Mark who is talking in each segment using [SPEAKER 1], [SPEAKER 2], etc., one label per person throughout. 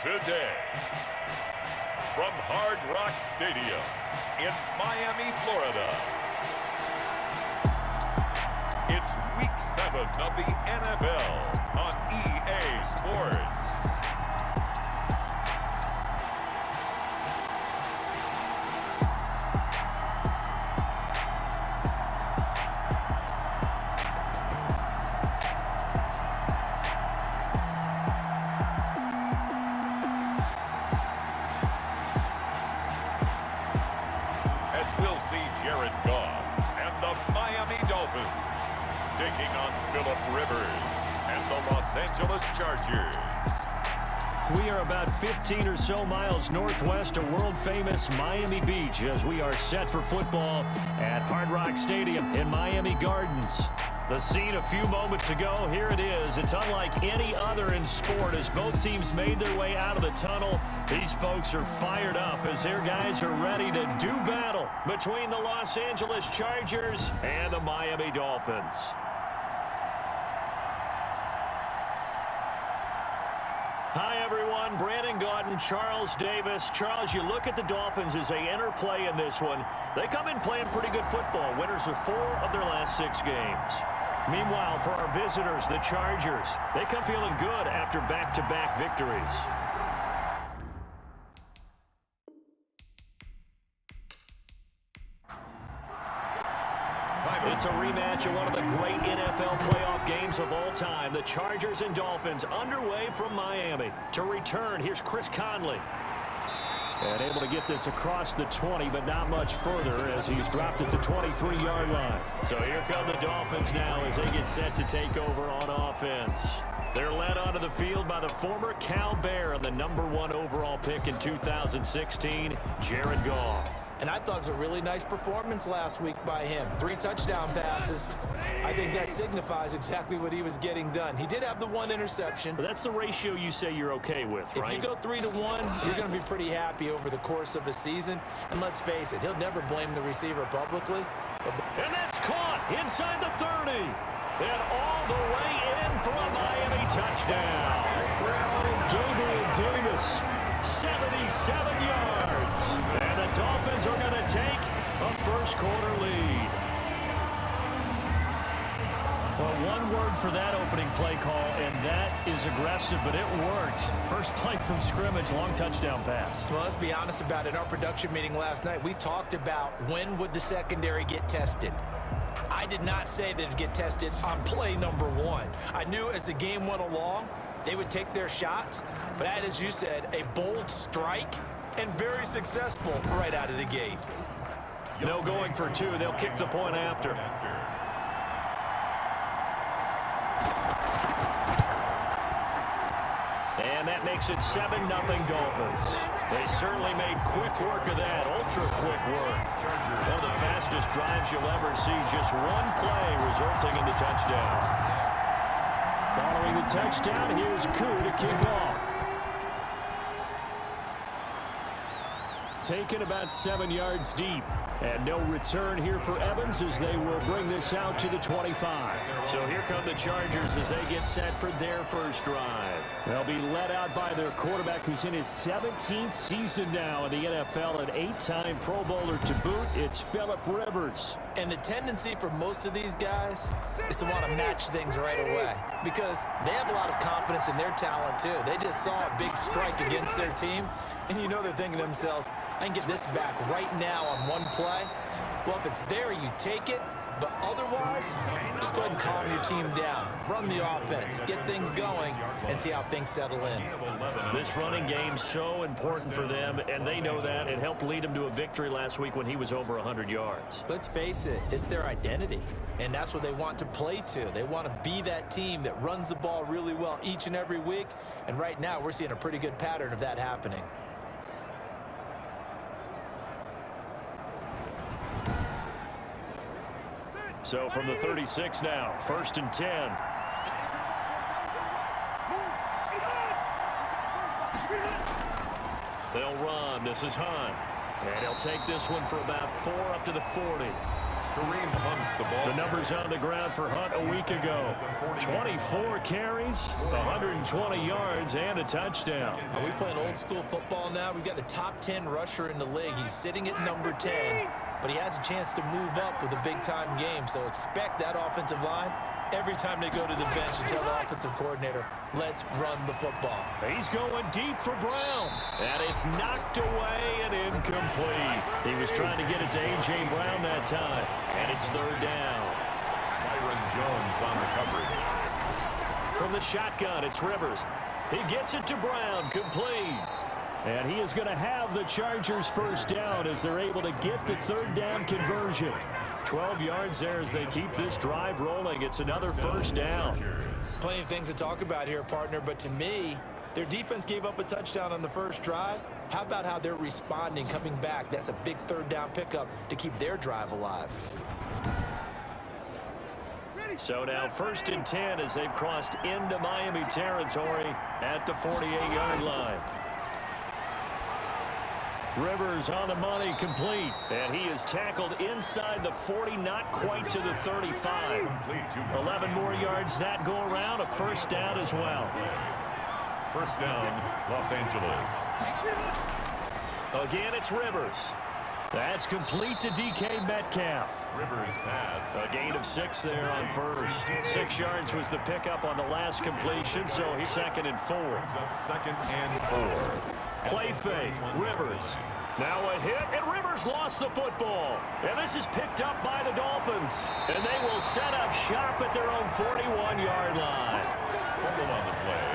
[SPEAKER 1] Today, from Hard Rock Stadium in Miami, Florida, it's Week 7 of the NFL on EA Sports. We'll see Jared Goff and the Miami Dolphins taking on Phillip Rivers and the Los Angeles Chargers.
[SPEAKER 2] We are about 15 or so miles northwest of world-famous Miami Beach as we are set for football at Hard Rock Stadium in Miami Gardens. The scene a few moments ago, here it is. It's unlike any other in sport as both teams made their way out of the tunnel. These folks are fired up as their guys are ready to do battle between the Los Angeles Chargers and the Miami Dolphins. Hi, everyone. Brandon Gaudin, Charles Davis. Charles, you look at the Dolphins as they enter play in this one. They come in playing pretty good football. Winners of 4 of their last 6 games. Meanwhile, for our visitors, the Chargers, they come feeling good after back-to-back victories. It's a rematch of one of the great NFL playoff games of all time. The Chargers and Dolphins underway from Miami. To return, here's Chris Conley. And able to get this across the 20, but not much further as he's dropped at the 23-yard line. So here come the Dolphins now as they get set to take over on offense. They're led onto the field by the former Cal Bear and the #1 overall pick in 2016, Jared Goff.
[SPEAKER 3] And I thought it was a really nice performance last week by him. 3 touchdown passes. I think that signifies exactly what he was getting done. He did have the 1 interception.
[SPEAKER 2] But that's the ratio you say you're okay with, right?
[SPEAKER 3] If you go 3 to 1, you're going to be pretty happy over the course of the season. And let's face it, he'll never blame the receiver publicly.
[SPEAKER 2] And that's caught inside the 30. And all the way in for a Miami touchdown. Gabriel Davis, 77 yards. And the Dolphins are going to take a first-quarter lead. Well, one word for that opening play call, and that is aggressive, but it worked. First play from scrimmage, long touchdown pass.
[SPEAKER 3] Well, let's be honest about it. In our production meeting last night, we talked about when would the secondary get tested. I did not say that it would get tested on play #1. I knew as the game went along, they would take their shots, but as you said, a bold strike and very successful right out of the gate.
[SPEAKER 2] No going for 2. They'll kick the point after. And that makes it 7-0 Dolphins. They certainly made quick work of that, ultra-quick work. One of the fastest drives you'll ever see, just one play resulting in the touchdown. Following the touchdown, here's Koo to kick off. Taken about 7 yards deep. And no return here for Evans as they will bring this out to the 25. So here come the Chargers as they get set for their first drive. They'll be led out by their quarterback who's in his 17th season now in the NFL, an 8-time Pro Bowler to boot. It's Phillip Rivers.
[SPEAKER 3] And the tendency for most of these guys is to want to match things right away because they have a lot of confidence in their talent too. They just saw a big strike against their team, and you know they're thinking to themselves, I can get this back right now on one play. Well, if it's there, you take it. But otherwise, just go ahead and calm your team down. Run the offense, get things going, and see how things settle in.
[SPEAKER 2] This running game's so important for them, and they know that. It helped lead them to a victory last week when he was over 100 yards.
[SPEAKER 3] Let's face it, it's their identity, and that's what they want to play to. They want to be that team that runs the ball really well each and every week, and right now we're seeing a pretty good pattern of that happening.
[SPEAKER 2] So from the 36 now, 1st and 10. They'll run. This is Hunt. And he'll take this one for about 4 up to the 40.
[SPEAKER 1] Kareem Hunt, the ball.
[SPEAKER 2] The numbers on the ground for Hunt a week ago. 24 carries, 120 yards, and a touchdown.
[SPEAKER 3] Are we playing old school football now? We've got the top 10 rusher in the league. He's sitting at number 10, but he has a chance to move up with a big-time game. So expect that offensive line every time they go to the bench and tell the offensive coordinator, let's run the football.
[SPEAKER 2] He's going deep for Brown, and it's knocked away and incomplete. He was trying to get it to A.J. Brown that time, and it's third down.
[SPEAKER 1] Byron Jones on the coverage.
[SPEAKER 2] From the shotgun, it's Rivers. He gets it to Brown, complete. And he is going to have the Chargers first down as they're able to get the third down conversion. 12 yards there as they keep this drive rolling. It's another first down.
[SPEAKER 3] Plenty of things to talk about here, partner, but to me, their defense gave up a touchdown on the first drive. How about how they're responding, coming back? That's a big third down pickup to keep their drive alive.
[SPEAKER 2] So now first and 10 as they've crossed into Miami territory at the 48-yard line. Rivers on the money, complete. And he is tackled inside the 40, not quite to the 35. 11 more yards that go around, a first down as well.
[SPEAKER 1] First down, Los Angeles.
[SPEAKER 2] Again, it's Rivers. That's complete to DK Metcalf.
[SPEAKER 1] Rivers pass.
[SPEAKER 2] A gain of 6 there on first. 6 yards was the pickup on the last completion, so he's second and 4.
[SPEAKER 1] Brings up second and 4.
[SPEAKER 2] Play fake, Rivers. Now a hit, and Rivers lost the football. And this is picked up by the Dolphins. And they will set up shop at their own 41-yard line.
[SPEAKER 1] Fumble on the play.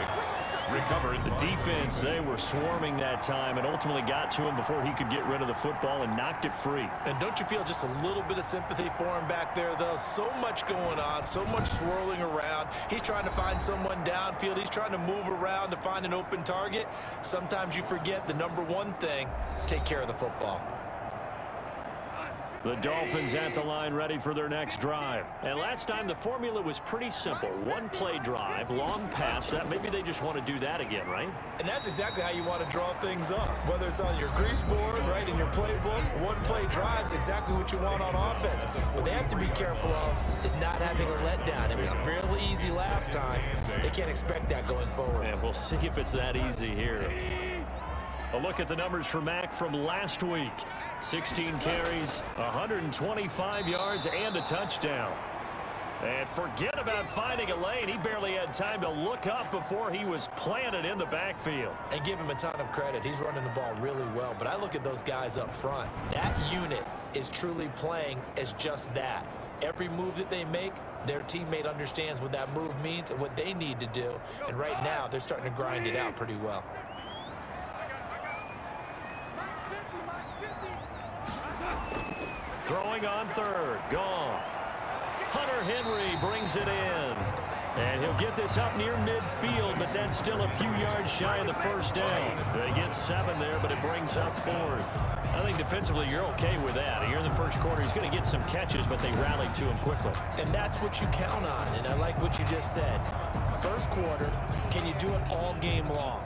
[SPEAKER 1] Recovered.
[SPEAKER 2] The defense, they were swarming that time and ultimately got to him before he could get rid of the football and knocked it free.
[SPEAKER 3] And don't you feel just a little bit of sympathy for him back there, though? So much going on, so much swirling around. He's trying to find someone downfield. He's trying to move around to find an open target. Sometimes you forget the number one thing, take care of the football.
[SPEAKER 2] The Dolphins at the line ready for their next drive. And last time the formula was pretty simple. One play drive, long pass. That maybe they just want to do that again, right?
[SPEAKER 3] And that's exactly how you want to draw things up. Whether it's on your grease board, right, in your playbook, one play drive is exactly what you want on offense. What they have to be careful of is not having a letdown. It was really easy last time. They can't expect that going forward.
[SPEAKER 2] And we'll see if it's that easy here. A look at the numbers for Mack from last week. 16 carries, 125 yards, and a touchdown. And forget about finding a lane. He barely had time to look up before he was planted in the backfield.
[SPEAKER 3] And give him a ton of credit. He's running the ball really well. But I look at those guys up front. That unit is truly playing as just that. Every move that they make, their teammate understands what that move means and what they need to do. And right now, they're starting to grind it out pretty well.
[SPEAKER 2] Throwing on third, Goff. Hunter Henry brings it in. And he'll get this up near midfield, but that's still a few yards shy of the first down. They get 7 there, but it brings up 4th. I think defensively you're okay with that. Here in the first quarter, he's going to get some catches, but they rallied to him quickly.
[SPEAKER 3] And that's what you count on, and I like what you just said. First quarter, can you do it all game long?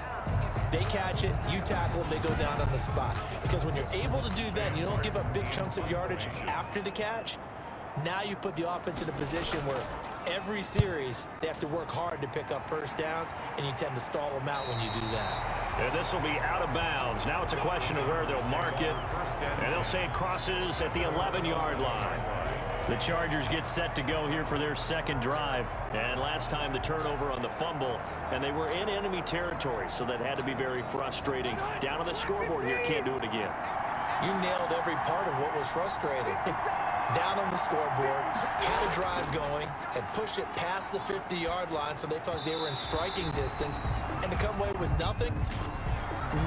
[SPEAKER 3] They catch it, you tackle them, they go down on the spot. Because when you're able to do that and you don't give up big chunks of yardage after the catch, now you put the offense in a position where every series they have to work hard to pick up first downs, and you tend to stall them out when you do that.
[SPEAKER 2] And this will be out of bounds. Now it's a question of where they'll mark it, and they'll say it crosses at the 11-yard line. The Chargers get set to go here for their second drive. And last time the turnover on the fumble, and they were in enemy territory, so that had to be very frustrating. Down on the scoreboard here, can't do it again.
[SPEAKER 3] You nailed every part of what was frustrating. Down on the scoreboard, had a drive going, had pushed it past the 50-yard line, so they felt they were in striking distance, and to come away with nothing,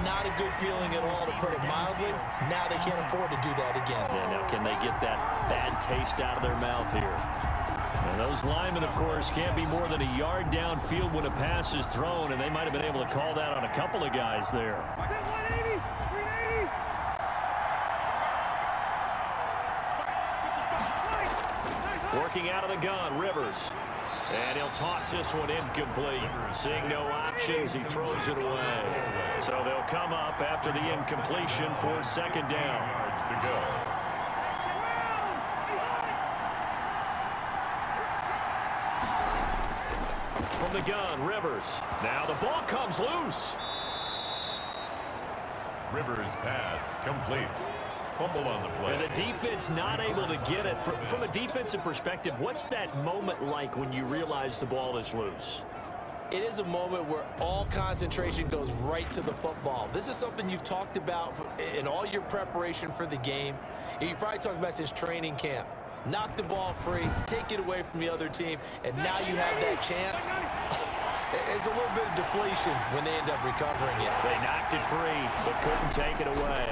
[SPEAKER 3] not a good feeling at all, to put it mildly. Now they can't afford to do that again.
[SPEAKER 2] Yeah, now can they get that bad taste out of their mouth here? And those linemen, of course, can't be more than a yard downfield when a pass is thrown, and they might have been able to call that on a couple of guys there. Working out of the gun, Rivers. And he'll toss this one incomplete. Seeing no options, he throws it away. So they'll come up after the incompletion for second down.
[SPEAKER 1] Yards to go.
[SPEAKER 2] from the gun, Rivers. Now the ball comes loose.
[SPEAKER 1] Rivers pass complete. Fumble on the play.
[SPEAKER 2] And the defense not able to get it. From a defensive perspective, what's that moment like when you realize the ball is loose?
[SPEAKER 3] It is a moment where all concentration goes right to the football. This is something you've talked about in all your preparation for the game. You probably talked about since training camp. Knock the ball free, take it away from the other team, and now you have that chance. There's a little bit of deflation when they end up recovering it.
[SPEAKER 2] They knocked it free, but couldn't take it away.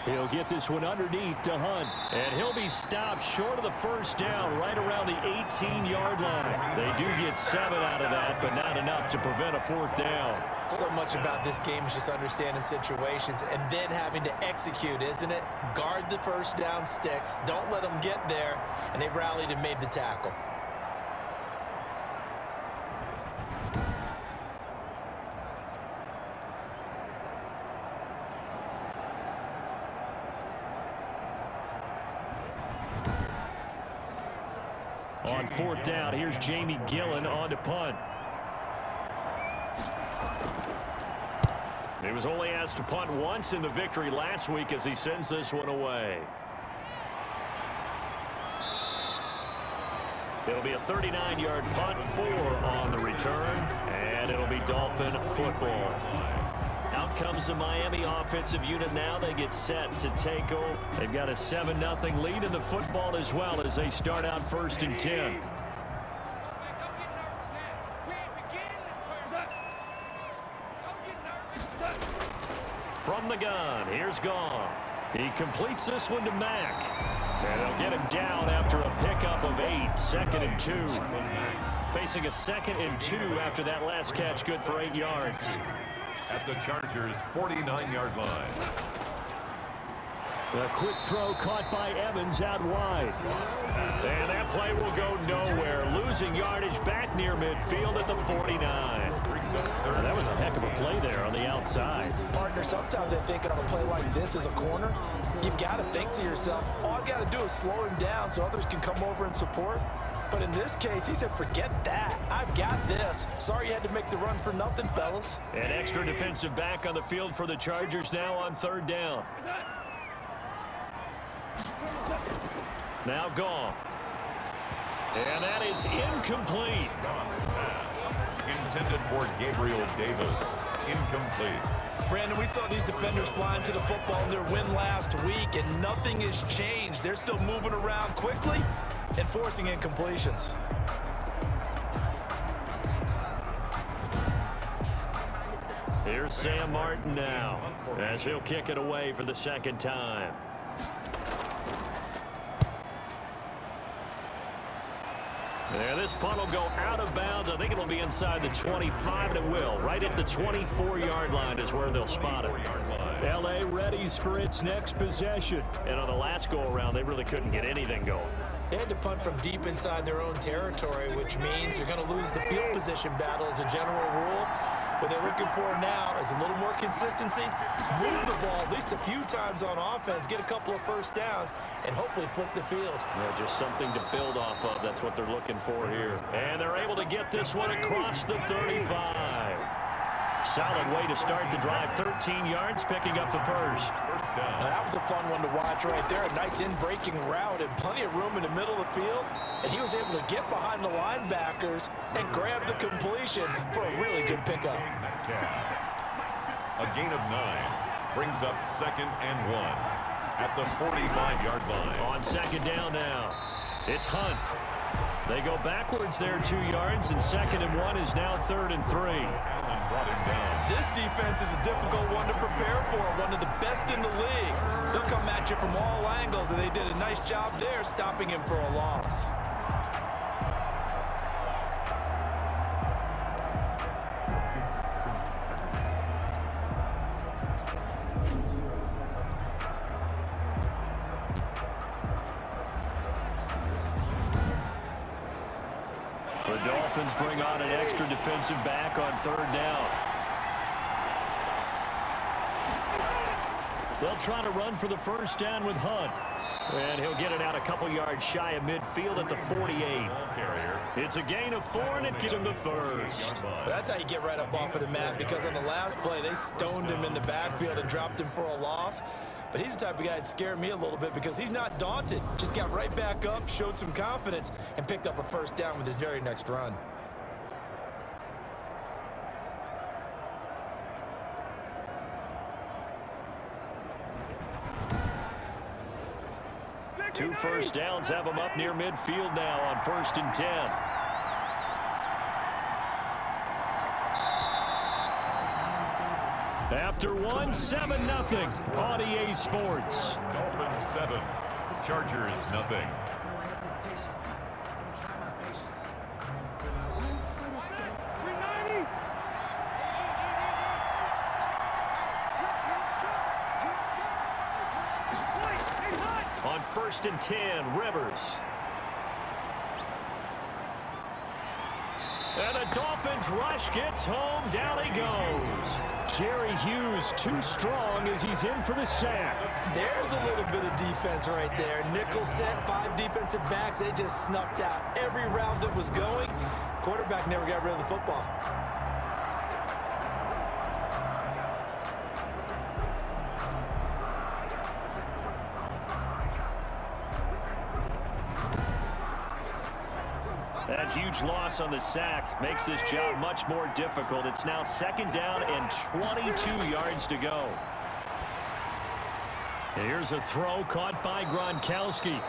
[SPEAKER 2] He'll get this one underneath to Hunt. And he'll be stopped short of the first down right around the 18-yard line. They do get 7 out of that, but not enough to prevent a fourth down.
[SPEAKER 3] So much about this game is just understanding situations and then having to execute, isn't it? Guard the first down sticks. Don't let them get there. And they rallied and made the tackle.
[SPEAKER 2] On fourth down, here's Jamie Gillen on to punt. He was only asked to punt once in the victory last week as he sends this one away. It'll be a 39-yard punt, 4 on the return, and it'll be Dolphin football. Out comes the Miami offensive unit now. They get set to take over. They've got a 7-0 lead in the football as well as they start out 1st and 10. From the gun, here's Goff. He completes this one to Mack. And they'll get him down after a pickup of 8, 2nd and 2. Facing a 2nd and 2 after that last catch, good for 8 yards.
[SPEAKER 1] At the Chargers' 49-yard line.
[SPEAKER 2] A quick throw caught by Evans out wide. And that play will go nowhere. Losing yardage back near midfield at the 49. That was a heck of a play there on the outside.
[SPEAKER 3] Partner, sometimes I think on a play like this as a corner, you've got to think to yourself, all I've got to do is slow him down so others can come over and support. But in this case, he said, forget that. I've got this. Sorry you had to make the run for nothing, fellas.
[SPEAKER 2] An extra defensive back on the field for the Chargers now on 3rd down. Now Goff. And that is incomplete.
[SPEAKER 1] Intended for Gabriel Davis. Incomplete.
[SPEAKER 3] Brandon, we saw these defenders flying to the football in their win last week, and nothing has changed. They're still moving around quickly and forcing incompletions.
[SPEAKER 2] Here's Sam Martin now as he'll kick it away for the 2nd time. There, this punt will go out of bounds. I think it'll be inside the 25, and it will. Right at the 24-yard line is where they'll spot it. L.A. readies for its next possession. And on the last go-around, they really couldn't get anything going.
[SPEAKER 3] They had to punt from deep inside their own territory, which means you're going to lose the field position battle as a general rule. What they're looking for now is a little more consistency, move the ball at least a few times on offense, get a couple of first downs, and hopefully flip the field.
[SPEAKER 2] Yeah, just something to build off of. That's what they're looking for here. And they're able to get this one across the 35. Solid way to start the drive. 13 yards, picking up the first.
[SPEAKER 3] Now, that was a fun one to watch right there. A nice in-breaking route and plenty of room in the middle of the field. And he was able to get behind the linebackers and grab the completion for a really good pickup.
[SPEAKER 1] A gain of 9 brings up 2nd and 1 at the 45-yard line.
[SPEAKER 2] On 2nd down now, it's Hunt. They go backwards there 2 yards, and 2nd and 1 is now 3rd and 3.
[SPEAKER 3] This defense is a difficult one to prepare for, one of the best in the league. They'll come at you from all angles, and they did a nice job there stopping him for a loss.
[SPEAKER 2] The Dolphins bring on an extra defensive back on 3rd down. They'll try to run for the first down with Hunt. And he'll get it out a couple yards shy of midfield at the 48. It's a gain of 4, and it gives him the first.
[SPEAKER 3] That's how you get right up off of the mat, because on the last play, they stoned him in the backfield and dropped him for a loss. But he's the type of guy that scared me a little bit because he's not daunted. Just got right back up, showed some confidence, and picked up a first down with his very next run.
[SPEAKER 2] Two first downs have him up near midfield now on 1st and 10. After one, 7-0 on EA Sports.
[SPEAKER 1] Dolphins 7, Chargers 0.
[SPEAKER 2] On 1st and 10, Rivers. And the Dolphins rush gets home. Down he goes. Jerry Hughes too strong as he's in for the sack.
[SPEAKER 3] There's a little bit of defense right there. Nickel set, 5 defensive backs. They just snuffed out every route that was going. Quarterback never got rid of the football.
[SPEAKER 2] That huge loss on the sack makes this job much more difficult. It's now 2nd down and 22 yards to go. Here's a throw caught by Gronkowski.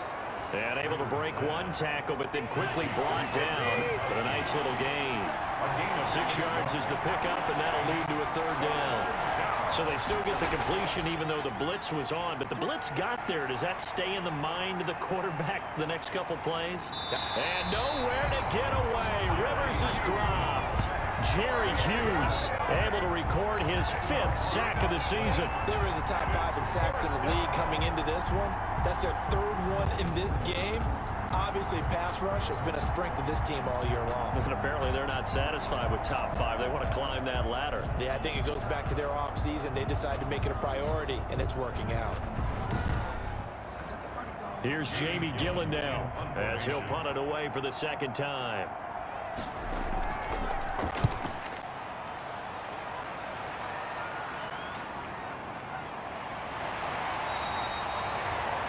[SPEAKER 2] And able to break one tackle, but then quickly brought down with a nice little gain. 6 yards is the pickup, and that'll lead to a 3rd down. So they still get the completion even though the blitz was on. But the blitz got there. Does that stay in the mind of the quarterback the next couple plays? And nowhere to get away. Rivers is dropped. Jerry Hughes able to record his 5th sack of the season.
[SPEAKER 3] They were in the top 5 in sacks in the league coming into this one. That's their 3rd one in this game. Obviously, pass rush has been a strength of this team all year long.
[SPEAKER 2] And apparently they're not satisfied with top 5. They want to climb that ladder.
[SPEAKER 3] Yeah, I think it goes back to their offseason. They decided to make it a priority, and it's working out.
[SPEAKER 2] Here's Jamie Gillen now as he'll punt it away for the 2nd time.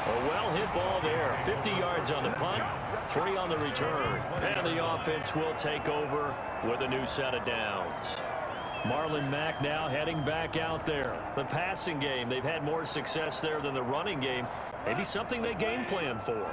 [SPEAKER 2] A well-hit ball there. 50 yards on the punt, 3 on the return. And the offense will take over with a new set of downs. Marlon Mack now heading back out there. The passing game, they've had more success there than the running game. Maybe something they game plan for.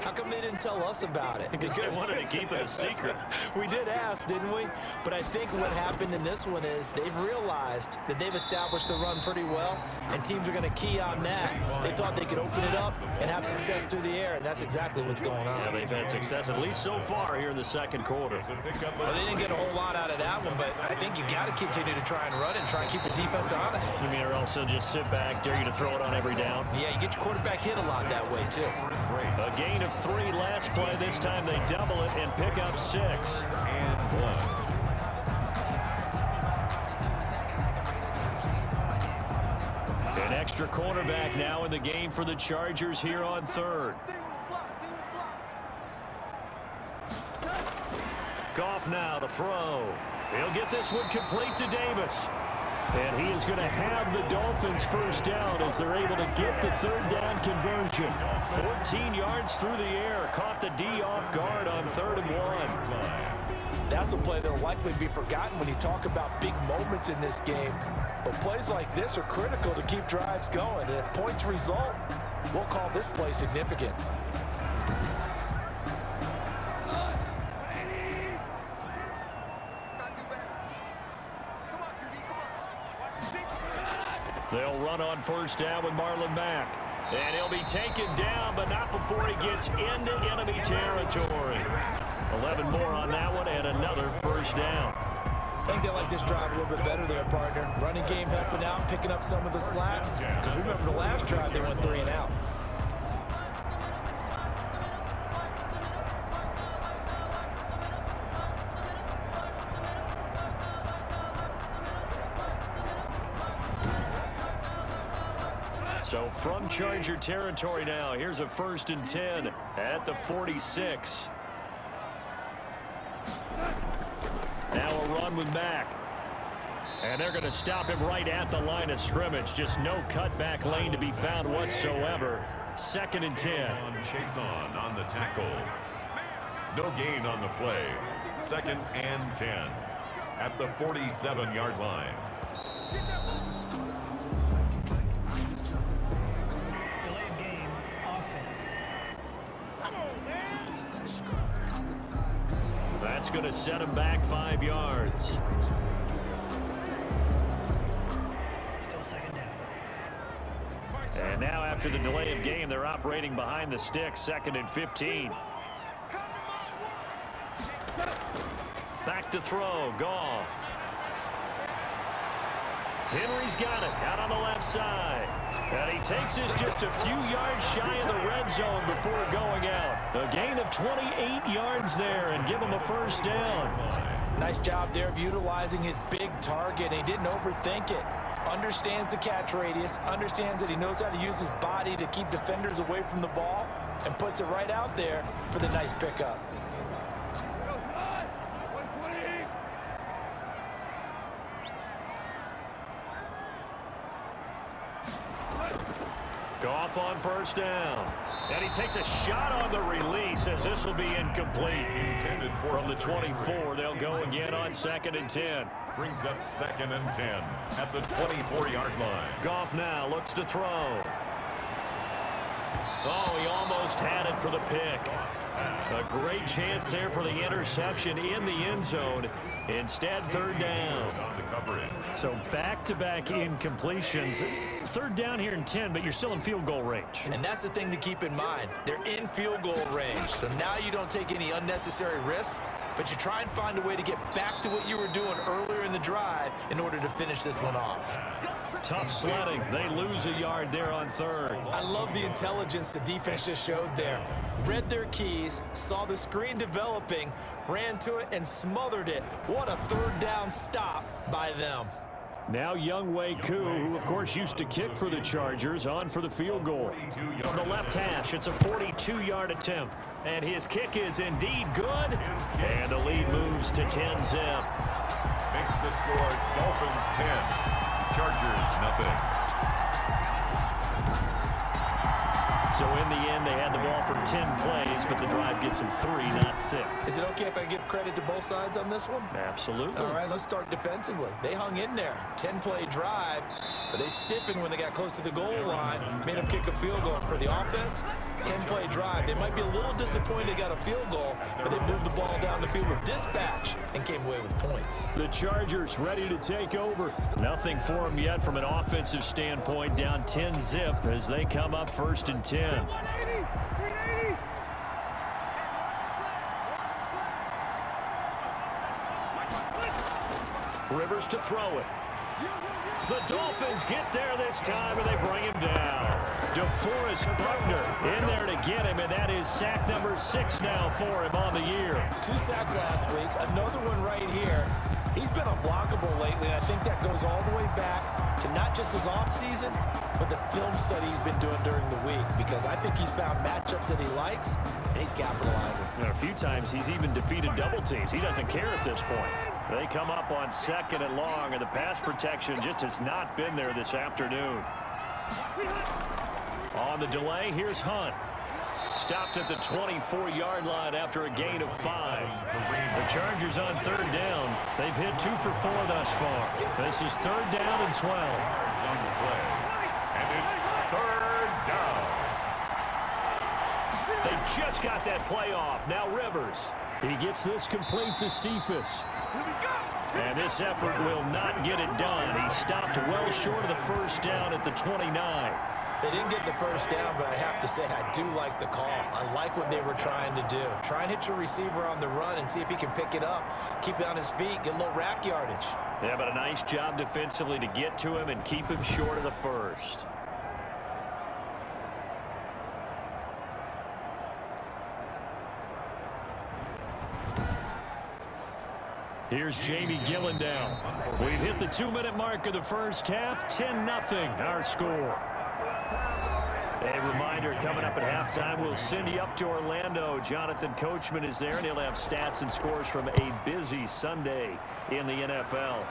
[SPEAKER 3] How come they didn't tell us about it?
[SPEAKER 2] Because they wanted to keep it a secret.
[SPEAKER 3] We did ask, didn't we? But I think what happened in this one is they've realized that they've established the run pretty well, and teams are going to key on that. They thought they could open it up and have success through the air, and that's exactly what's going on.
[SPEAKER 2] Yeah, they've had success, at least so far, here in the 2nd quarter.
[SPEAKER 3] Well, they didn't get a whole lot out of that one, but I think you got to continue to try and run and try and keep the defense honest.
[SPEAKER 2] You mean, or else they'll just sit back, dare you to throw it on every down?
[SPEAKER 3] Yeah, you get your quarterback hit a lot that way, too.
[SPEAKER 2] A gain of 3 last play. This time they double it and pick up 6.
[SPEAKER 1] And 1.
[SPEAKER 2] An extra cornerback now in the game for the Chargers here on 3rd. Goff now to throw. He'll get this one complete to Davis. And he is going to have the Dolphins first down as they're able to get the 3rd down conversion. 14 yards through the air. Caught the D off guard on 3rd and 1.
[SPEAKER 3] That's a play that will likely be forgotten when you talk about big moments in this game. But plays like this are critical to keep drives going. And if points result, we'll call this play significant.
[SPEAKER 2] They'll run on first down with Marlon Mack. And he'll be taken down, but not before he gets into enemy territory. 11 more on that one and another first down.
[SPEAKER 3] I think they like this drive a little bit better there, partner. Running game helping out, picking up some of the slack. Because remember the last drive, they went 3 and out.
[SPEAKER 2] So from Charger territory now, here's a 1st and 10 at the 46. Now a run with Mack. And they're going to stop him right at the line of scrimmage. Just no cutback lane to be found whatsoever. 2nd and 10.
[SPEAKER 1] Chase on the tackle. No gain on the play. 2nd and 10 at the 47-yard line.
[SPEAKER 4] Delay of game, offense.
[SPEAKER 2] That's going to set him back 5 yards.
[SPEAKER 4] Still 2nd down.
[SPEAKER 2] And now after the delay of game, they're operating behind the sticks. 2nd and 15. Back to throw. Goff. Henry's got it out on the left side. And he takes this just a few yards shy of the red zone before going out. A gain of 28 yards there and give him a 1st down.
[SPEAKER 3] Nice job there of utilizing his big target. He didn't overthink it. Understands the catch radius, understands that he knows how to use his body to keep defenders away from the ball, and puts it right out there for the nice pickup.
[SPEAKER 2] Goff on 1st down. And he takes a shot on the release as this will be incomplete. From the 24, they'll go again on 2nd and 10.
[SPEAKER 1] Brings up 2nd and 10 at the 24-yard line.
[SPEAKER 2] Goff now looks to throw. Oh, he almost had it for the pick. A great chance there for the interception in the end zone. Instead, 3rd down. So back-to-back incompletions. 3rd down here in 10, but you're still in field goal range.
[SPEAKER 3] And that's the thing to keep in mind. They're in field goal range. So now you don't take any unnecessary risks, but you try and find a way to get back to what you were doing earlier in the drive in order to finish this one off.
[SPEAKER 2] Tough sledding. They lose a yard there on 3rd.
[SPEAKER 3] I love the intelligence the defense just showed there. Read their keys, saw the screen developing, ran to it, and smothered it. What a 3rd down stop by them.
[SPEAKER 2] Now Younghoe Koo, who of course used to kick for the Chargers, on for the field goal. From the left hash, it's a 42-yard attempt. And his kick is indeed good. And the lead moves to 10-zip.
[SPEAKER 1] Makes the score Dolphins 10, Chargers nothing.
[SPEAKER 2] So in the end, they had the ball for 10 plays, but the drive gets them 3, not 6.
[SPEAKER 3] Is it okay if I give credit to both sides on this one?
[SPEAKER 2] Absolutely.
[SPEAKER 3] All right, let's start defensively. They hung in there. 10-play drive, but they stiffened when they got close to the goal line, made them kick a field goal. For the offense, 10-play drive. They might be a little disappointed they got a field goal, but they moved the ball down the field with dispatch and came away with points.
[SPEAKER 2] The Chargers ready to take over. Nothing for them yet from an offensive standpoint, down 10-zip as they come up 1st and 10. Rivers to throw it. The Dolphins get there this time, and they bring him down. DeForest Buckner in there to get him, and that is sack number 6 now for him on the year.
[SPEAKER 3] 2 sacks last week, another one right here. He's been unblockable lately, and I think that goes all the way back to not just his offseason, but the film study he's been doing during the week, because I think he's found matchups that he likes, and he's capitalizing.
[SPEAKER 2] And a few times he's even defeated double teams. He doesn't care at this point. They come up on 2nd and long, and the pass protection just has not been there this afternoon. On the delay, here's Hunt. Stopped at the 24-yard line after a gain of 5. The Chargers on 3rd down. They've hit 2 for 4 thus far. This is 3rd down and 12.
[SPEAKER 1] On the play. And it's 3rd down.
[SPEAKER 2] They just got that play off. Now Rivers. He gets this complete to Cephas. And this effort will not get it done. He stopped well short of the 1st down at the 29.
[SPEAKER 3] They didn't get the 1st down, but I have to say I do like the call. I like what they were trying to do. Try and hit your receiver on the run and see if he can pick it up, keep it on his feet, get a little rack yardage.
[SPEAKER 2] Yeah, but a nice job defensively to get to him and keep him short of the 1st. Here's Jamie Gillendown. We've hit the 2-minute mark of the 1st half. 10-0 our score. A reminder, coming up at halftime, we'll send you up to Orlando. Jonathan Coachman is there, and he'll have stats and scores from a busy Sunday in the NFL.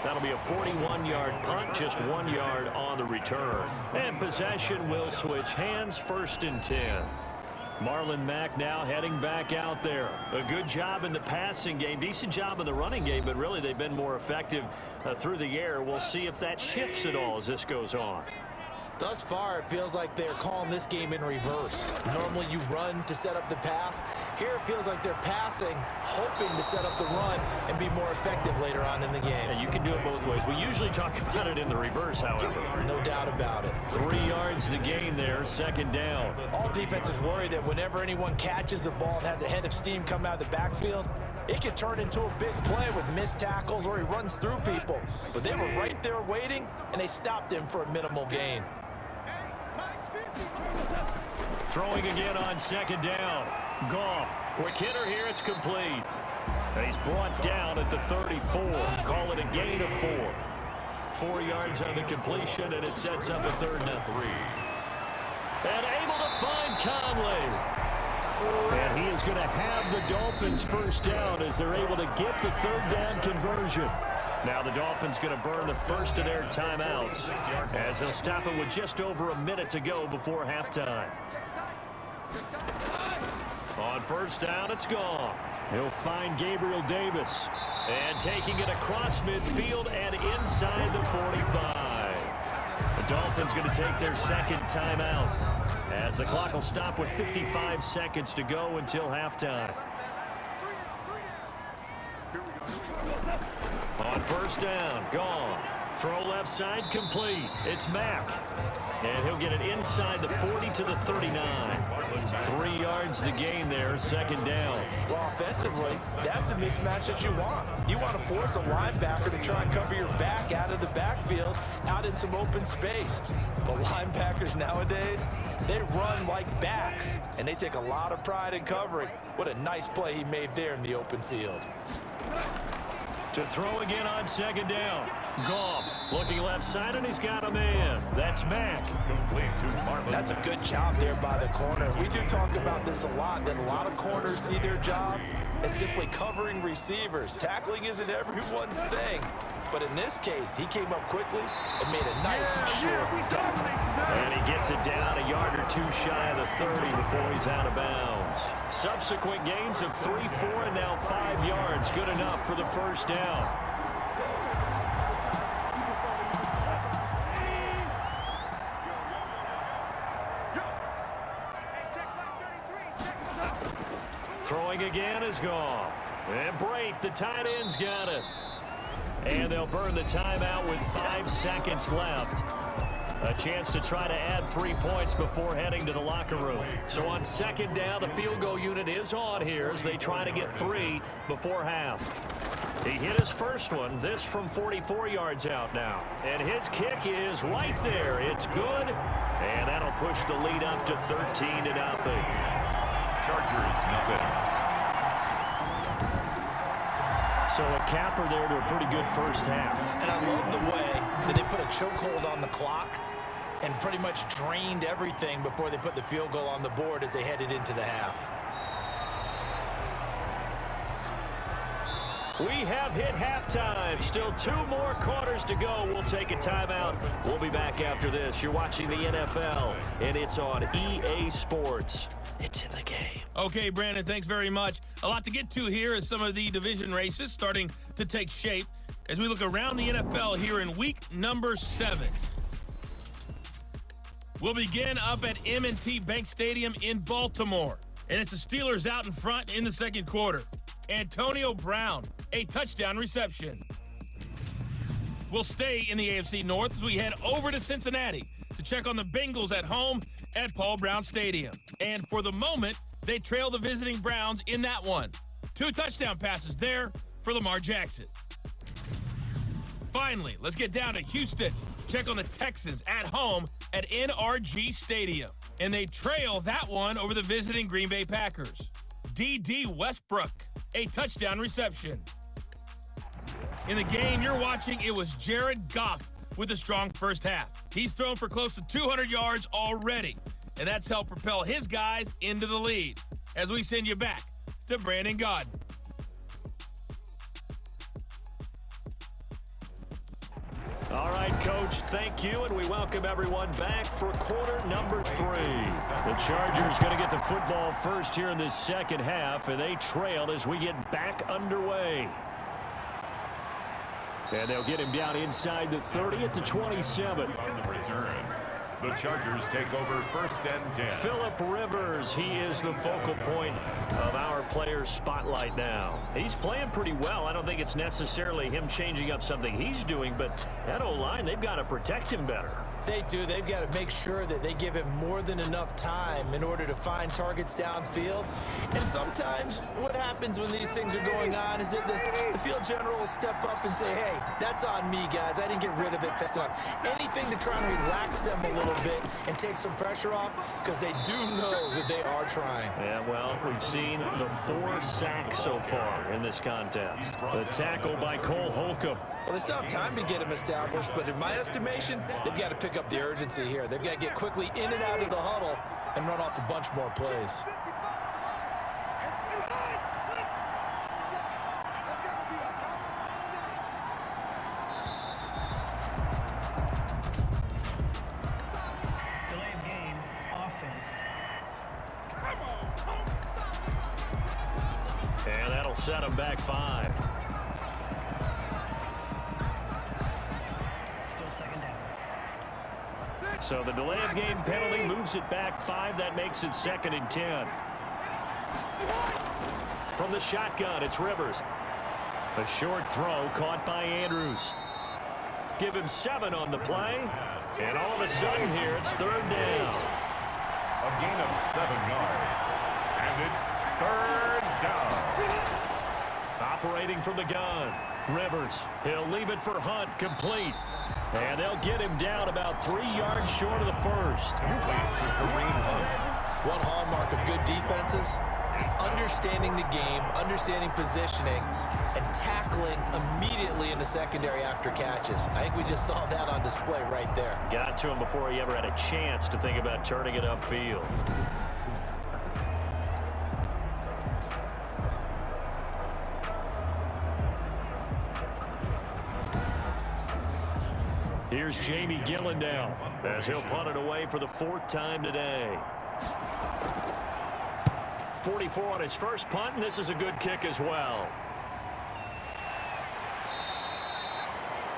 [SPEAKER 2] That'll be a 41-yard punt, just 1 yard on the return. And possession will switch hands, 1st and 10. Marlon Mack now heading back out there. A good job in the passing game, decent job in the running game, but really they've been more effective through the air. We'll see if that shifts at all as this goes on.
[SPEAKER 3] Thus far, it feels like they're calling this game in reverse. Normally you run to set up the pass. Here it feels like they're passing, hoping to set up the run and be more effective later on in the game.
[SPEAKER 2] Yeah, you can do it both ways. We usually talk about it in the reverse, however.
[SPEAKER 3] No doubt about it.
[SPEAKER 2] 3 yards the gain there, 2nd down.
[SPEAKER 3] All defenses worry that whenever anyone catches the ball and has a head of steam come out of the backfield, it can turn into a big play with missed tackles or he runs through people. But they were right there waiting, and they stopped him for a minimal gain.
[SPEAKER 2] Throwing again on 2nd down. Goff, quick hitter here, it's complete. He's brought down at the 34. Call it a gain of 4. 4 yards on the completion, and it sets up a 3rd and 3. And able to find Conley. And he is going to have the Dolphins 1st down as they're able to get the 3rd down conversion. Now the Dolphins going to burn the first of their timeouts as they'll stop it with just over a minute to go before halftime. On 1st down, it's gone. He'll find Gabriel Davis. And taking it across midfield and inside the 45. The Dolphins going to take their 2nd timeout as the clock will stop with 55 seconds to go until halftime. On 1st down, gone. Throw left side, complete. It's Mack. And he'll get it inside the 40 to the 39. 3 yards the gain there, 2nd down.
[SPEAKER 3] Well, offensively, that's the mismatch that you want. You want to force a linebacker to try and cover your back out of the backfield, out in some open space. But linebackers nowadays, they run like backs, and they take a lot of pride in covering. What a nice play he made there in the open field.
[SPEAKER 2] To throw again on 2nd down. Goff looking left side, and he's got a man. That's Mack.
[SPEAKER 3] That's a good job there by the corner. We do talk about this a lot, that a lot of corners see their job as simply covering receivers. Tackling isn't everyone's thing. But in this case, he came up quickly and made a nice and short duck.
[SPEAKER 2] And he gets it down a yard or 2 shy of the 30 before he's out of bounds. Subsequent gains of 3, 4, and now 5 yards. Good enough for the 1st down. Throwing again is Goff. And Brate, the tight end's got it. And they'll burn the timeout with 5 seconds left. A chance to try to add 3 points before heading to the locker room. So on 2nd down, the field goal unit is on here as they try to get 3 before half. He hit his first one, this from 44 yards out now. And his kick is right there. It's good. And that'll push the lead up to 13-0.
[SPEAKER 1] Chargers, nothing.
[SPEAKER 2] So a capper there to a pretty good first half.
[SPEAKER 3] And I love the way that they put a chokehold on the clock and pretty much drained everything before they put the field goal on the board as they headed into the half.
[SPEAKER 2] We have hit halftime. Still 2 more quarters to go. We'll take a timeout. We'll be back after this. You're watching the NFL, and it's on EA Sports. It's in the game.
[SPEAKER 5] Okay, Brandon, thanks very much. A lot to get to here as some of the division races starting to take shape as we look around the NFL here in week number 7. We'll begin up at M&T Bank Stadium in Baltimore, and it's the Steelers out in front in the 2nd quarter. Antonio Brown, a touchdown reception. We'll stay in the AFC North as we head over to Cincinnati to check on the Bengals at home at Paul Brown Stadium. And for the moment, they trail the visiting Browns in that one. 2 touchdown passes there for Lamar Jackson. Finally, let's get down to Houston. Check on the Texans at home at NRG Stadium. And they trail that one over the visiting Green Bay Packers. D.D. Westbrook, a touchdown reception. In the game you're watching, it was Jared Goff with a strong first half. He's thrown for close to 200 yards already, and that's helped propel his guys into the lead. As we send you back to Brandon Gaudin.
[SPEAKER 2] All right, Coach, thank you, and we welcome everyone back for quarter number 3. The Chargers going to get the football first here in this second half, and they trail as we get back underway. And they'll get him down inside the 30 at the 27.
[SPEAKER 1] On the return, the Chargers take over 1st and 10.
[SPEAKER 2] Phillip Rivers, he is the focal point of our players' spotlight now. He's playing pretty well. I don't think it's necessarily him changing up something he's doing, but that O-line, they've got to protect him better.
[SPEAKER 3] They do. They've got to make sure that they give him more than enough time in order to find targets downfield. And sometimes what happens when these things are going on is that the field general will step up and say, hey, that's on me, guys. I didn't get rid of it fast enough. Anything to try and relax them a little bit and take some pressure off, because they do know that they are trying.
[SPEAKER 2] Yeah, well, we've seen the 4 sacks so far in this contest. The tackle by Cole Holcomb.
[SPEAKER 3] Well, they still have time to get him established, but in my estimation, they've got to pick up the urgency here. They've got to get quickly in and out of the huddle and run off a bunch more plays.
[SPEAKER 4] Delay of game, offense.
[SPEAKER 2] And that'll set him back 5.
[SPEAKER 4] Still second down.
[SPEAKER 2] So the delay of game penalty moves it back 5. That makes it 2nd and 10. From the shotgun, it's Rivers. A short throw caught by Andrews. Give him 7 on the play. And all of a sudden here, it's 3rd down.
[SPEAKER 1] A gain of 7 yards. And it's 3rd down.
[SPEAKER 2] Operating from the gun. Rivers, he'll leave it for Hunt, complete. And they'll get him down about 3 yards short of the first.
[SPEAKER 3] One hallmark of good defenses is understanding the game, understanding positioning, and tackling immediately in the secondary after catches. I think we just saw that on display right there.
[SPEAKER 2] Got to him before he ever had a chance to think about turning it upfield. Here's Jamie Gillen now as he'll punt it away for the 4th time today. 44 on his first punt, and this is a good kick as well.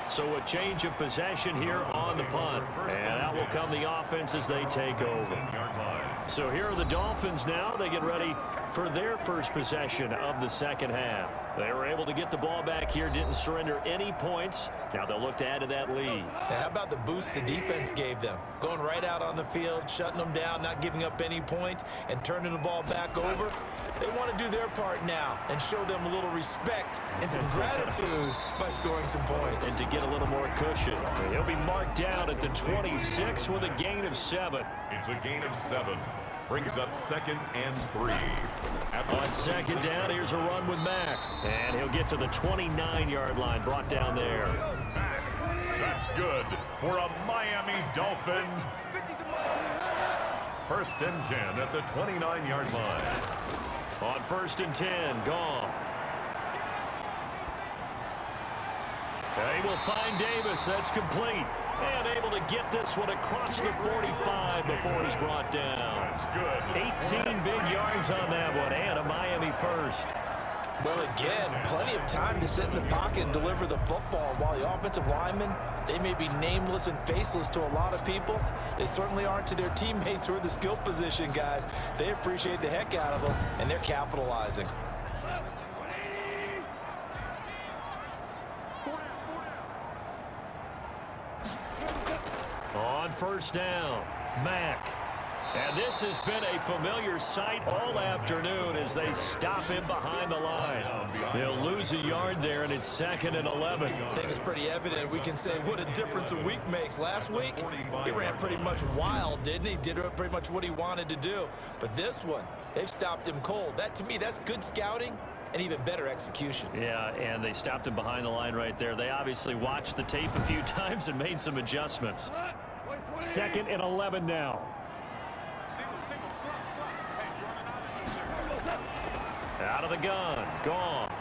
[SPEAKER 2] So a change of possession here on the punt. And out will come the offense as they take over. So here are the Dolphins now. They get ready for their first possession of the second half. They were able to get the ball back here, didn't surrender any points. Now they'll look to add to that lead.
[SPEAKER 3] Now, how about the boost the defense gave them? Going right out on the field, shutting them down, not giving up any points, and turning the ball back over. They want to do their part now and show them a little respect and some gratitude by scoring some points.
[SPEAKER 2] And to get a little more cushion. He'll be marked down at the 26 with a gain of 7.
[SPEAKER 1] It's a gain of 7. Brings up 2nd and 3.
[SPEAKER 2] On second down, here's a run with Mack. And he'll get to the 29-yard line, brought down there.
[SPEAKER 1] That's good for a Miami Dolphin. 1st and 10 at the 29-yard line.
[SPEAKER 2] On 1st and 10, Goff. They will find Davis. That's complete. And able to get this one across the 45 before he's brought down.
[SPEAKER 1] That's good.
[SPEAKER 2] 18 big yards on that one, and a Miami first.
[SPEAKER 3] Well, again, plenty of time to sit in the pocket and deliver the football. While the offensive linemen, they may be nameless and faceless to a lot of people, they certainly aren't to their teammates who are the skill position guys. They appreciate the heck out of them, and they're capitalizing.
[SPEAKER 2] On 1st down, Mack. And this has been a familiar sight all afternoon as they stop him behind the line. They'll lose a yard there, and it's 2nd and 11.
[SPEAKER 3] I think it's pretty evident. We can say what a difference a week makes. Last week, he ran pretty much wild, didn't he? Did pretty much what he wanted to do. But this one, they've stopped him cold. That, to me, that's good scouting and even better execution.
[SPEAKER 2] Yeah, and they stopped him behind the line right there. They obviously watched the tape a few times and made some adjustments. 2nd and 11 now. Out of the gun. Goff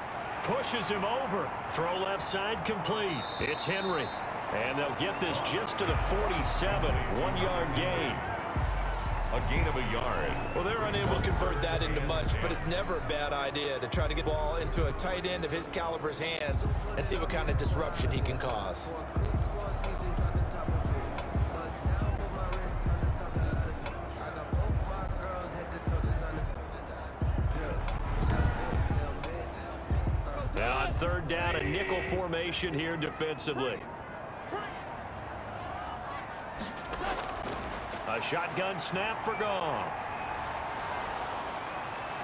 [SPEAKER 2] pushes him over. Throw left side complete. It's Henry. And they'll get this just to the 47. 1-yard gain.
[SPEAKER 1] A gain of a yard.
[SPEAKER 3] Well, they're unable to convert that into much, but it's never a bad idea to try to get the ball into a tight end of his caliber's hands and see what kind of disruption he can cause.
[SPEAKER 2] Now on 3rd down, a nickel formation here defensively. A shotgun snap for Goff.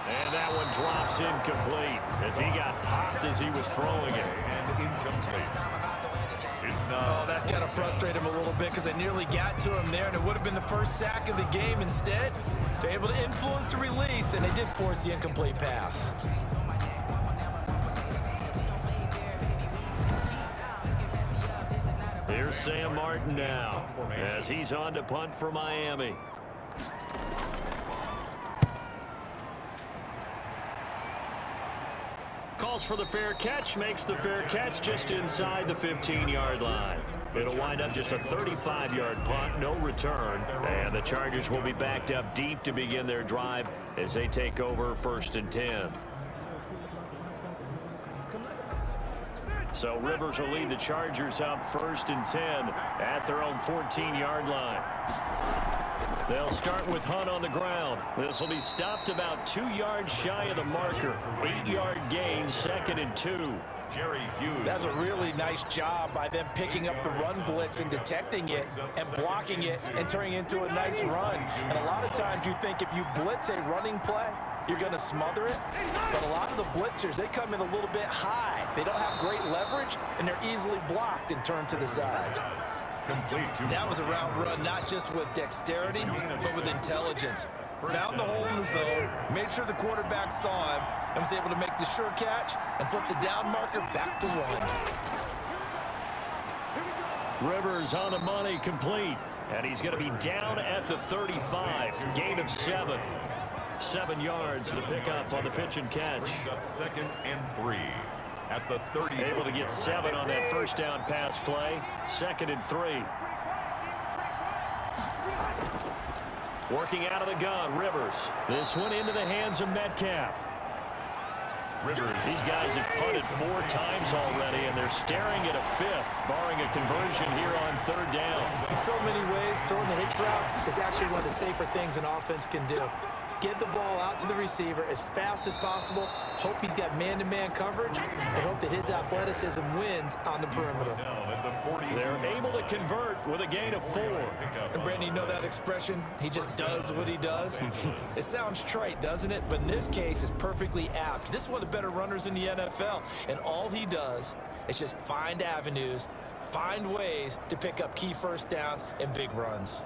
[SPEAKER 2] And that one drops incomplete as he got popped as he was throwing it.
[SPEAKER 1] And incomplete. It's not.
[SPEAKER 3] Oh, that's got to frustrate him a little bit because they nearly got to him there, and it would have been the first sack of the game. Instead, they're able to influence the release, and they did force the incomplete pass.
[SPEAKER 2] Here's Sam Martin now as he's on to punt for Miami. Calls for the fair catch, makes the fair catch just inside the 15-yard line. It'll wind up just a 35-yard punt, no return, and the Chargers will be backed up deep to begin their drive as they take over 1st and 10. So Rivers will lead the Chargers up 1st and 10 at their own 14-yard line. They'll start with Hunt on the ground. This will be stopped about 2 yards shy of the marker. 8-yard gain, 2nd and 2.
[SPEAKER 1] Jerry Hughes.
[SPEAKER 3] That's a really nice job by them picking up the run blitz and detecting it and blocking it and turning it into a nice run. And a lot of times you think if you blitz a running play, you're going to smother it. But a lot of the blitzers, they come in a little bit high. They don't have great leverage, and they're easily blocked and turned to the side. That was a route run not just with dexterity, but with intelligence. Found the hole in the zone, made sure the quarterback saw him, and was able to make the sure catch and flip the down marker back to 1.
[SPEAKER 2] Rivers on the money, complete. And he's going to be down at the 35. Gain of 7. 7 yards, the pickup on the pitch and catch.
[SPEAKER 1] 2nd and 3 at the 30.
[SPEAKER 2] Able to get 7 on that first down pass play. 2nd and 3. Working out of the gun, Rivers. This one into the hands of Metcalf.
[SPEAKER 1] Rivers.
[SPEAKER 2] These guys have punted 4 times already, and they're staring at a 5th, barring a conversion here on 3rd down.
[SPEAKER 3] In so many ways, throwing the hitch route is actually one of the safer things an offense can do. Get the ball out to the receiver as fast as possible, hope he's got man-to-man coverage, and hope that his athleticism wins on the perimeter.
[SPEAKER 2] They're able to convert with a gain of 4.
[SPEAKER 3] And Brandon, you know that expression? He just does what he does? It sounds trite, doesn't it? But in this case, it's perfectly apt. This is one of the better runners in the NFL, and all he does is just find avenues, find ways to pick up key first downs and big runs.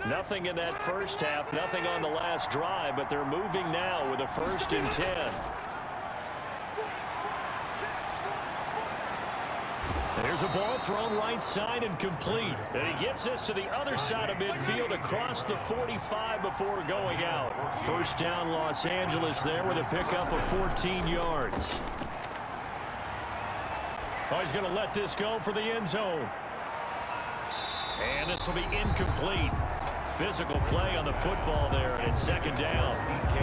[SPEAKER 2] Nothing in that first half, nothing on the last drive, but they're moving now with a 1st and 10. There's a ball thrown right side and complete. And he gets this to the other side of midfield across the 45 before going out. 1st down Los Angeles there with a pickup of 14 yards. Oh, he's going to let this go for the end zone. And this will be incomplete. Physical play on the football there, and it's 2nd down.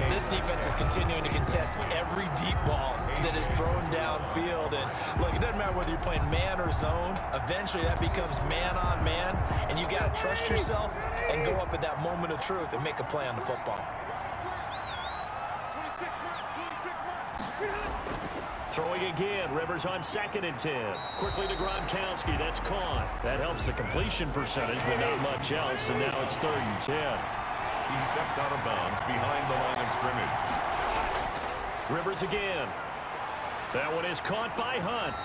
[SPEAKER 3] This defense is continuing to contest every deep ball that is thrown downfield. And look, it doesn't matter whether you're playing man or zone. Eventually, that becomes man on man, and you've got to trust yourself and go up at that moment of truth and make a play on the football.
[SPEAKER 2] Throwing again, Rivers on 2nd and 10. Quickly to Gronkowski, that's caught. That helps the completion percentage, but not much else, and now it's 3rd and 10.
[SPEAKER 1] He steps out of bounds behind the line of scrimmage.
[SPEAKER 2] Rivers again. That one is caught by Hunt.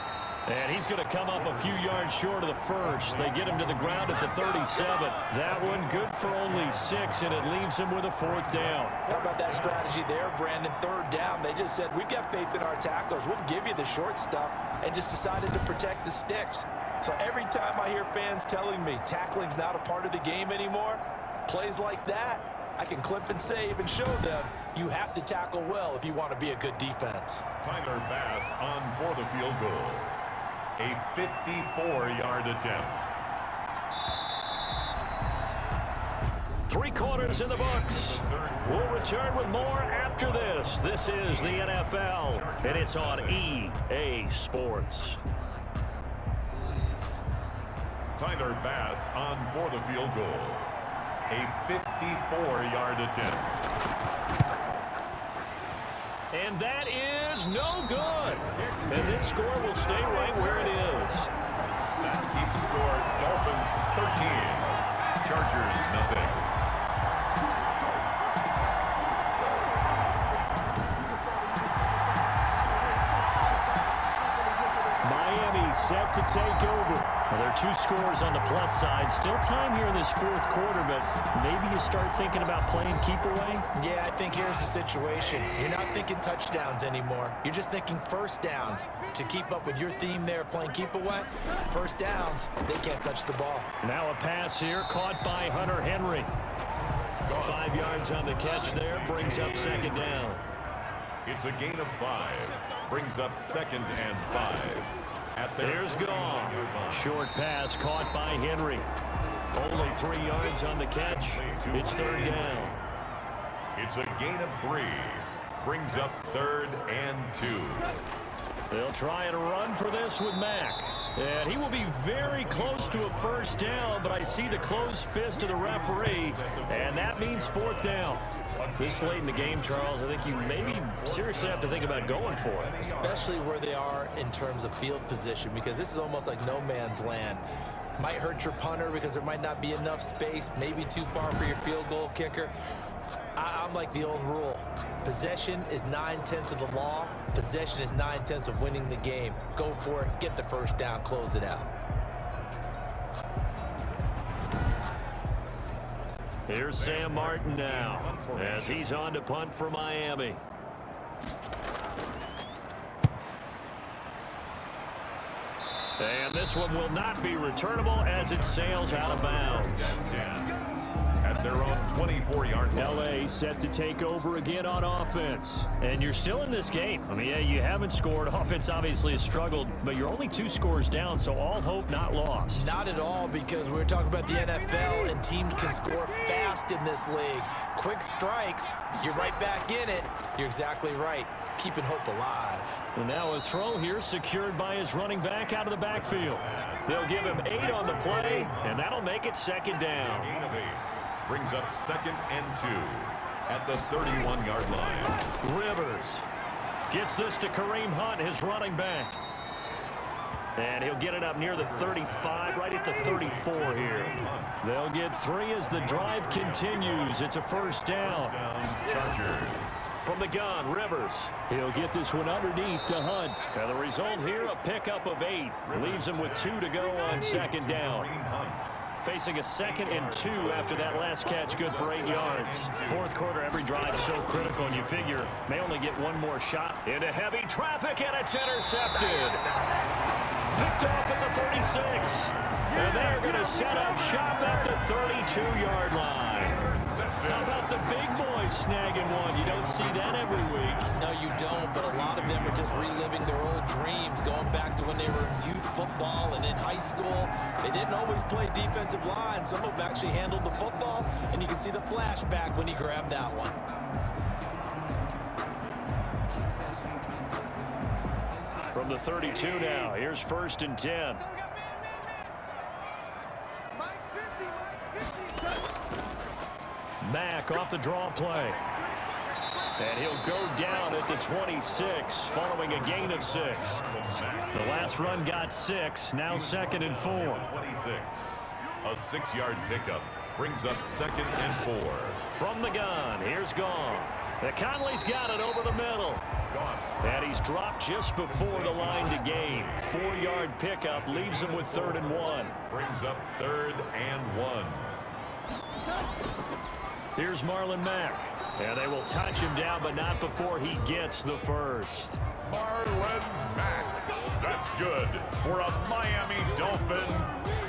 [SPEAKER 2] And he's going to come up a few yards short of the first. They get him to the ground at the 37. That one good for only 6, and it leaves him with a 4th down.
[SPEAKER 3] How about that strategy there, Brandon? 3rd down. They just said, we've got faith in our tackles. We'll give you the short stuff, and just decided to protect the sticks. So every time I hear fans telling me tackling's not a part of the game anymore, plays like that, I can clip and save and show them you have to tackle well if you want to be a good defense.
[SPEAKER 1] Tyler Bass on for the field goal. A 54-yard attempt.
[SPEAKER 2] 3 quarters in the books. We'll return with more after this. This is the NFL, and it's on EA Sports.
[SPEAKER 1] Tyler Bass on for the field goal. A 54-yard attempt.
[SPEAKER 2] And that is no good. And this score will stay right where it is.
[SPEAKER 1] That keeps score Dolphins 13. Chargers nothing.
[SPEAKER 2] Miami set to take over. Well, there are 2 scores on the plus side. Still time here in this 4th quarter, but maybe you start thinking about playing keep away?
[SPEAKER 3] Yeah, I think here's the situation. You're not thinking touchdowns anymore. You're just thinking 1st downs. To keep up with your theme there, playing keep away, 1st downs, they can't touch the ball.
[SPEAKER 2] Now a pass here caught by Hunter Henry. 5 yards on the catch there, brings up 2nd down.
[SPEAKER 1] It's a gain of 5. Brings up 2nd and 5.
[SPEAKER 2] There's Goff. Short pass caught by Henry. Only 3 yards on the catch. It's 3rd down.
[SPEAKER 1] It's a gain of 3. Brings up 3rd and 2.
[SPEAKER 2] They'll try and run for this with Mack. And he will be very close to a 1st down, but I see the closed fist of the referee, and that means 4th down. This late in the game, Charles, I think you maybe seriously have to think about going for it.
[SPEAKER 3] Especially where they are in terms of field position, because this is almost like no man's land. Might hurt your punter because there might not be enough space, maybe too far for your field goal kicker. I'm like the old rule. Possession is 9/10 of the law. Possession is 9/10 of winning the game. Go for it, get the 1st down, close it out.
[SPEAKER 2] Here's Sam Martin now as he's on to punt for Miami. And this one will not be returnable as it sails out of bounds.
[SPEAKER 1] At their own 24-yard line.
[SPEAKER 2] LA set to take over again on offense. And you're still in this game. I mean, yeah, you haven't scored. Offense obviously has struggled, but you're only 2 scores down, so all hope not lost.
[SPEAKER 3] Not at all, because we're talking about the NFL, and teams can score fast in this league. Quick strikes, you're right back in it. You're exactly right. Keeping hope alive.
[SPEAKER 2] And now a throw here secured by his running back out of the backfield. They'll give him 8 on the play, and that'll make it 2nd down.
[SPEAKER 1] Gain of 8. Brings up 2nd and 2 at the 31-yard line.
[SPEAKER 2] Rivers gets this to Kareem Hunt, his running back. And he'll get it up near the 35, right at the 34 here. They'll get 3 as the drive continues. It's a 1st down.
[SPEAKER 1] Chargers.
[SPEAKER 2] From the gun, Rivers. He'll get this one underneath to Hunt. Now the result here, a pickup of 8. Leaves him with 2 to go on 2nd down. Facing a 2nd and 2 after that last catch, good for 8 yards. 4th quarter, every drive so critical, and you figure may only get 1 more shot. Into heavy traffic, and it's intercepted. Picked off at the 36. And they're going to set up shop at the 32-yard line. How about the big boys snagging one? You don't see that every week.
[SPEAKER 3] No, you don't, but a lot of them are just reliving their old dreams, going back to when they were in youth football and in high school. They didn't always play defensive line. Some of them actually handled the football, and you can see the flashback when he grabbed that one.
[SPEAKER 2] From the 32 now, here's 1st and 10. Mack off the draw play. And he'll go down at the 26 following a gain of 6. The last run got 6, now 2nd and 4.
[SPEAKER 1] 26. A 6-yard pickup brings up 2nd and 4.
[SPEAKER 2] From the gun, here's Goff. The Conley's got it over the middle. And he's dropped just before the line to gain. 4-yard pickup leaves him with 3rd and 1.
[SPEAKER 1] Brings up 3rd and 1.
[SPEAKER 2] Here's Marlon Mack. And they will touch him down, but not before he gets the first.
[SPEAKER 1] Marlon Mack. That's good for a Miami Dolphin.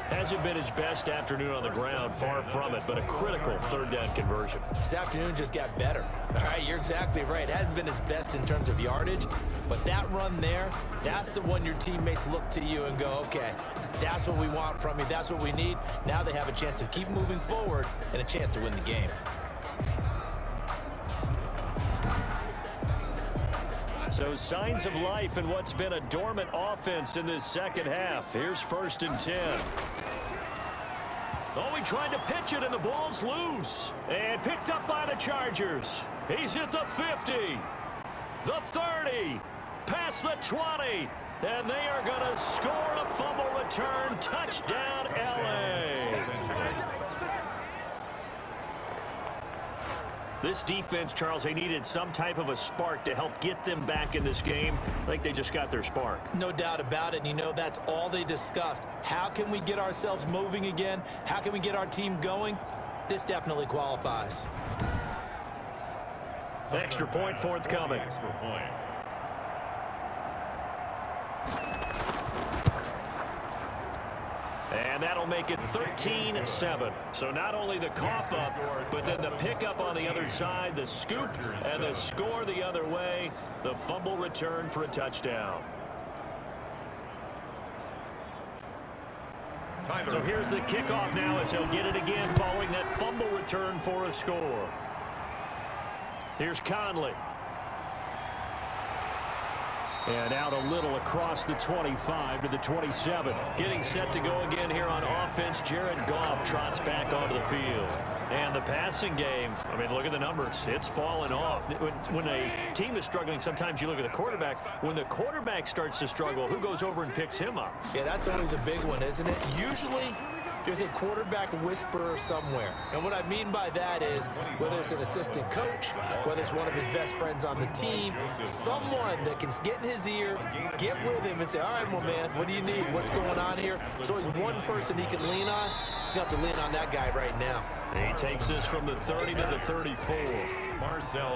[SPEAKER 2] Hasn't been his best afternoon on the ground, far from it, but a critical 3rd down conversion.
[SPEAKER 3] This afternoon just got better. All right, you're exactly right. It hasn't been his best in terms of yardage, but that run there, that's the one your teammates look to you and go, okay, that's what we want from you. That's what we need. Now they have a chance to keep moving forward and a chance to win the game.
[SPEAKER 2] So signs of life in what's been a dormant offense in this second half. Here's 1st and 10. Oh, he tried to pitch it, and the ball's loose. And picked up by the Chargers. He's hit the 50, the 30, past the 20. And they are going to score a fumble return. Touchdown, L.A. This defense, Charles, they needed some type of a spark to help get them back in this game. I think they just got their spark.
[SPEAKER 3] No doubt about it. And you know, that's all they discussed. How can we get ourselves moving again? How can we get our team going? This definitely qualifies.
[SPEAKER 2] Extra point forthcoming.
[SPEAKER 1] Extra point.
[SPEAKER 2] And that'll make it 13-7. So not only the cough up, but then the pickup on the other side, the scoop, and the score the other way, the fumble return for a touchdown. So here's the kickoff now as he'll get it again following that fumble return for a score. Here's Conley. And out a little across the 25 to the 27. Getting set to go again here on offense. Jared Goff trots back onto the field. And the passing game, I mean, look at the numbers. It's fallen off. When a team is struggling, sometimes you look at the quarterback. When the quarterback starts to struggle, who goes over and picks him up?
[SPEAKER 3] Yeah, that's always a big one, isn't it? Usually, there's a quarterback whisperer somewhere. And what I mean by that is, whether it's an assistant coach, whether it's one of his best friends on the team, someone that can get in his ear, get with him and say, all right, well, man, what do you need? What's going on here? So he's one person he can lean on. He's going to have to lean on that guy right now.
[SPEAKER 2] He takes this from the 30 to the 34.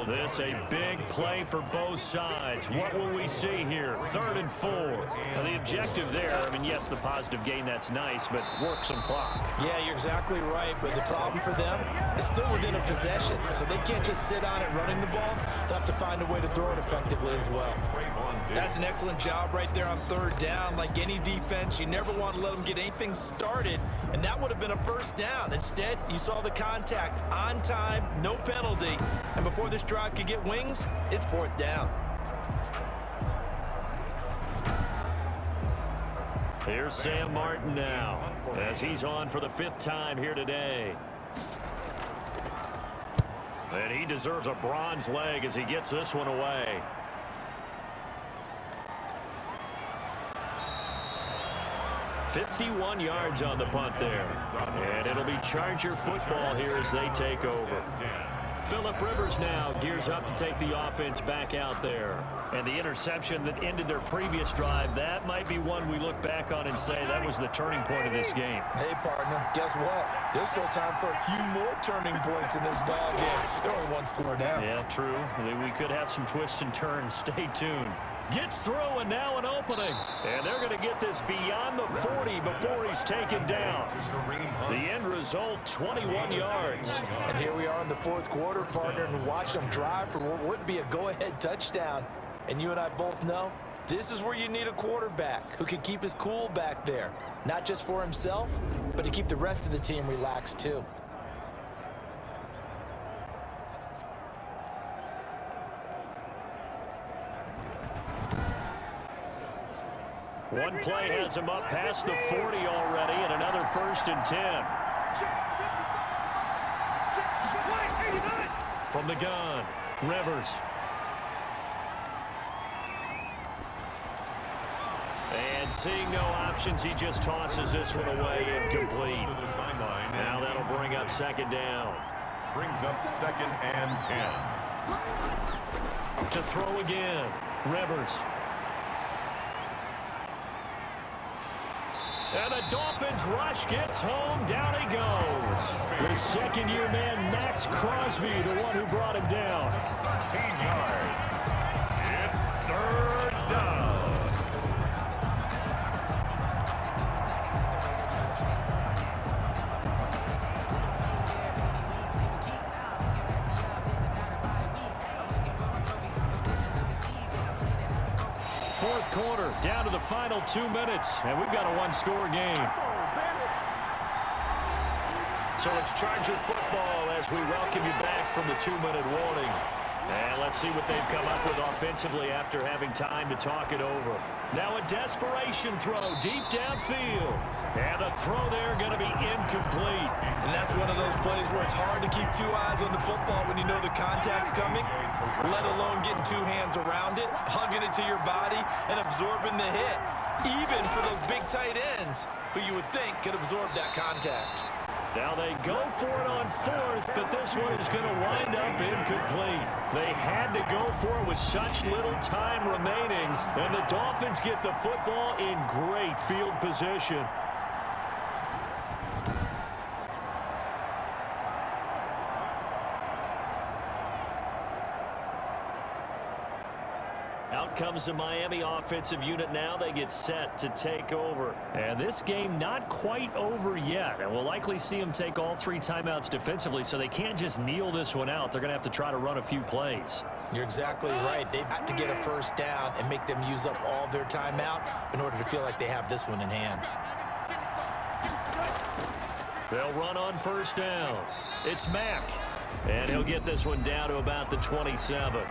[SPEAKER 2] This a big play for both sides. What will we see here? 3rd and 4. Now the objective there, I mean, yes, the positive gain, that's nice, but work some clock.
[SPEAKER 3] Yeah, you're exactly right, but the problem for them is still within a possession, so they can't just sit on it running the ball. They'll have to find a way to throw it effectively as well. That's an excellent job right there on 3rd down. Like any defense, you never want to let them get anything started, and that would have been a 1st down. Instead, you saw the contact on time, no penalty, and before this drive could get wings, it's 4th down.
[SPEAKER 2] Here's Sam Martin now, as he's on for the 5th time here today. And he deserves a bronze leg as he gets this one away. "51 yards on the punt there. And it'll be Charger football here as they take over. Phillip Rivers now gears up to take the offense back out there. And the interception that ended their previous drive, that might be one we look back on and say that was the turning point of this game.
[SPEAKER 3] Hey, partner, guess what? There's still time for a few more turning points in this ball game. They're only one score down.
[SPEAKER 2] Yeah, true. We could have some twists and turns. Stay tuned. Gets through, and now an opening. And they're going to get this beyond the 40 before he's taken down. The end result, 21 yards.
[SPEAKER 3] And here we are in the 4th quarter, partner, and watch them drive for what would be a go-ahead touchdown. And you and I both know this is where you need a quarterback who can keep his cool back there. Not just for himself, but to keep the rest of the team relaxed too.
[SPEAKER 2] One play has him up past the 40 already, and another 1st and 10. From the gun, Rivers. And seeing no options, he just tosses this one away, incomplete. Now that'll bring up 2nd down.
[SPEAKER 1] Brings up 2nd and 10.
[SPEAKER 2] To throw again, Rivers. And the Dolphins rush gets home. Down he goes. The second-year man, Max Crosby, the one who brought him down.
[SPEAKER 1] 13 yards. It's third down.
[SPEAKER 2] Fourth quarter, down to the final 2 minutes, and we've got a one-score game. So it's Charger football as we welcome you back from the 2-minute warning. And let's see what they've come up with offensively after having time to talk it over. Now a desperation throw deep downfield. And the throw there going to be incomplete.
[SPEAKER 3] And that's one of those plays where it's hard to keep two eyes on the football when you know the contact's coming, let alone getting two hands around it, hugging it to your body, and absorbing the hit. Even for those big tight ends who you would think could absorb that contact.
[SPEAKER 2] Now they go for it on fourth, but this one is going to wind up incomplete. They had to go for it with such little time remaining, and the Dolphins get the football in great field position. Out comes the Miami offensive unit now. They get set to take over. And this game not quite over yet. And we'll likely see them take all 3 timeouts defensively, so they can't just kneel this one out. They're going to have to try to run a few plays.
[SPEAKER 3] You're exactly right. They've got to get a first down and make them use up all their timeouts in order to feel like they have this one in hand.
[SPEAKER 2] They'll run on first down. It's Mack. And he'll get this one down to about the 27.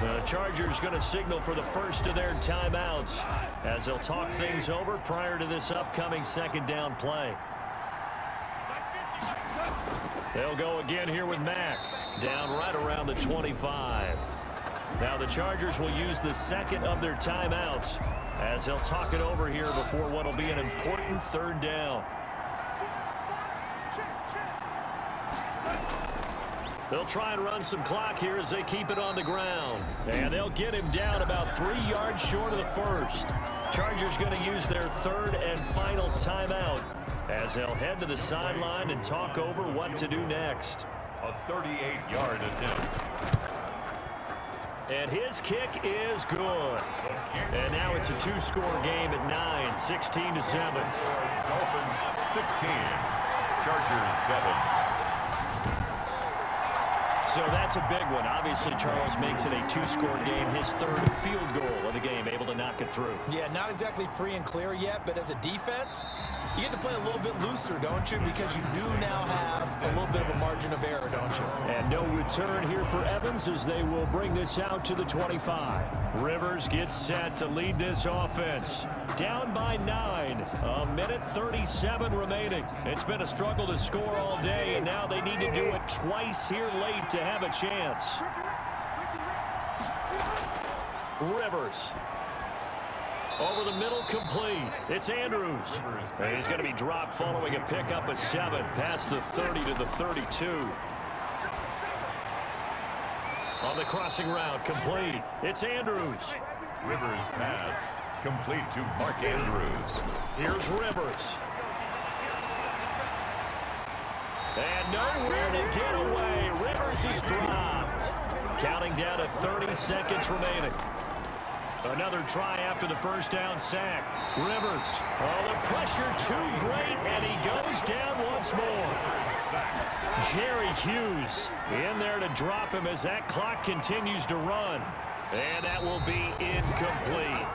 [SPEAKER 2] The Chargers going to signal for the first of their timeouts as they'll talk things over prior to this upcoming second down play. They'll go again here with Mack, down right around the 25. Now the Chargers will use the second of their timeouts as they'll talk it over here before what will be an important third down. They'll try and run some clock here as they keep it on the ground. And they'll get him down about 3 yards short of the first. Chargers going to use their third and final timeout as they'll head to the sideline and talk over what to do next.
[SPEAKER 1] A 38-yard attempt.
[SPEAKER 2] And his kick is good. And now it's a 2-score game at 9, 16-7.
[SPEAKER 1] Dolphins 16, Chargers 7.
[SPEAKER 2] So that's a big one. Obviously, Charles makes it a 2-score game. His third field goal of the game, able to knock it through.
[SPEAKER 3] Yeah, not exactly free and clear yet, but as a defense, you get to play a little bit looser, don't you? Because you do now have a little bit of a margin of error, don't you?
[SPEAKER 2] And no return here for Evans as they will bring this out to the 25. Rivers gets set to lead this offense. Down by 9. A minute 37 remaining. It's been a struggle to score all day, and now they need to do it twice here late to have a chance. Rivers. Over the middle, complete. It's Andrews. And he's going to be dropped following a pickup of 7 past the 30 to the 32. On the crossing route, complete. It's Andrews.
[SPEAKER 1] Rivers pass, complete to Mark Andrews.
[SPEAKER 2] Here's Rivers. And nowhere to get away. Rivers is dropped. Counting down to 30 seconds remaining. Another try after the first down sack. Rivers. Oh, the pressure too great, and he goes down once more. Jerry Hughes in there to drop him as that clock continues to run. And that will be incomplete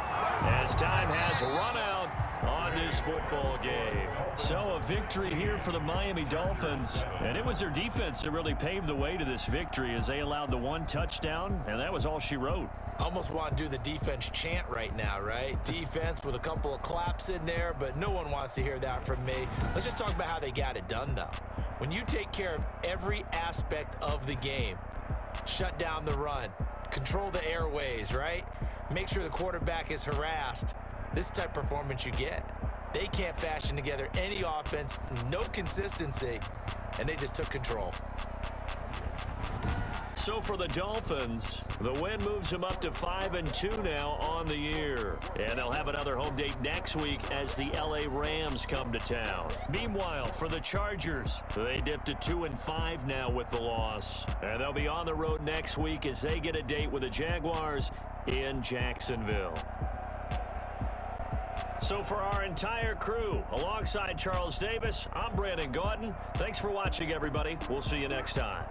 [SPEAKER 2] as time has run out on this football game. So a victory here for the Miami Dolphins. And it was their defense that really paved the way to this victory as they allowed the 1 touchdown, and that was all she wrote.
[SPEAKER 3] Almost want to do the defense chant right now, right? Defense with a couple of claps in there, but no one wants to hear that from me. Let's just talk about how they got it done, though. When you take care of every aspect of the game, shut down the run, control the airways, right? Make sure the quarterback is harassed. This type of performance you get. They can't fashion together any offense, no consistency, and they just took control.
[SPEAKER 2] So for the Dolphins, the win moves them up to 5-2 now on the year. And they'll have another home date next week as the LA Rams come to town. Meanwhile, for the Chargers, they dipped to 2-5 now with the loss. And they'll be on the road next week as they get a date with the Jaguars in Jacksonville. So for our entire crew, alongside Charles Davis, I'm Brandon Gaudin. Thanks for watching, everybody. We'll see you next time.